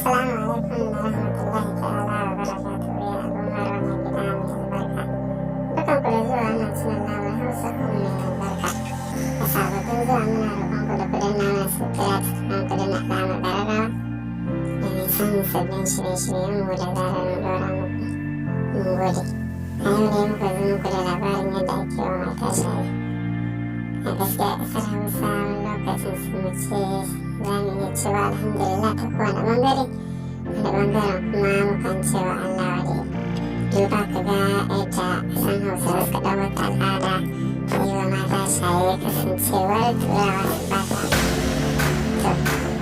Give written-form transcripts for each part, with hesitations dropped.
Assalamualaikum warahmatullahi ta'ala wa barakatuhu ya al'ummar wannan gida mai albarka. Barkanku da zuwa wannan channel namu Hausa kuma mai albarka. Da sababbin zuwa muna roƙonku da ku danna mana subscribe sannan ku danna alamar ƙararrawa domin samun sabbin shirye-shiryenmu da zarar mun ɗora muku. Mun gode. A yau dai muka zo muku da labarin yadda ake wa mata shayi. A gaskiya ƙasar Hausa wani lokacin su mu ce za mu iya cewa alhamdulillah ta kowane ɓangare, wani ɓangaren kuma mukan cewa Allah wadai. Duba ka ga yadda ƙasan Hausa suka ɗau wata al'ada ta yi wa mata shaye kasancewar turawa su ba ta. To,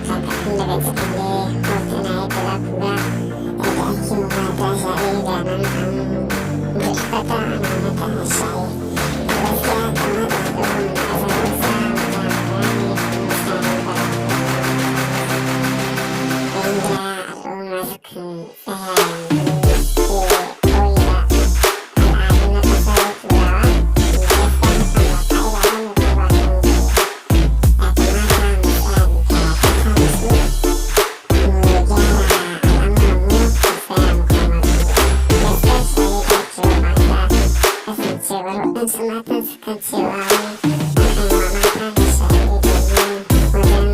kakakin daga cikin dai hotuna yadda za ku ga yadda ake wa mata shaye da nan an burkata ana mata shaye. Gaskiya kamata a ɗauka mu da ƙasar Hausa mu ga bayani mutanen bara. Inda al'umma sukan tsaya yanzu ke koyi da al'adu na ƙasar turawa, gaskiya hakan ba fa'ida ba ne ko ba kan gwiwa. Ya kamata mu tsaya mu karatu kansu, mu gyara al'amuranmu, mu tsaya mu kama kanmu. Gaskiya shaye da ake wa mata kasancewar waɗansu matan sukan cewa wai ana yi wa mata ne shaye domin wajen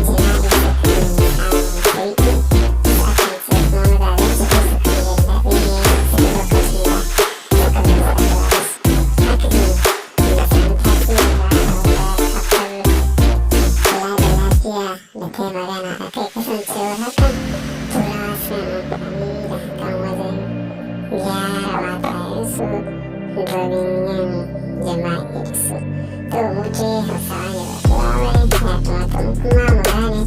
jima'i sukan samun sauƙi, su akan ce kuma mazajen ciki sukan jin daɗi ne duk lokacin da suka zo saduwa da su. Haka ne, na samu tasiri da kafar kula da lafiya da ta yi magana a kai kasancewar hakan turawa suna amfani da hakan wajen gyara matayensu domin yin jima'i da su. To mu dai Hausawa ne ba Turawa ba ne, ya kamata mu kuma mu gane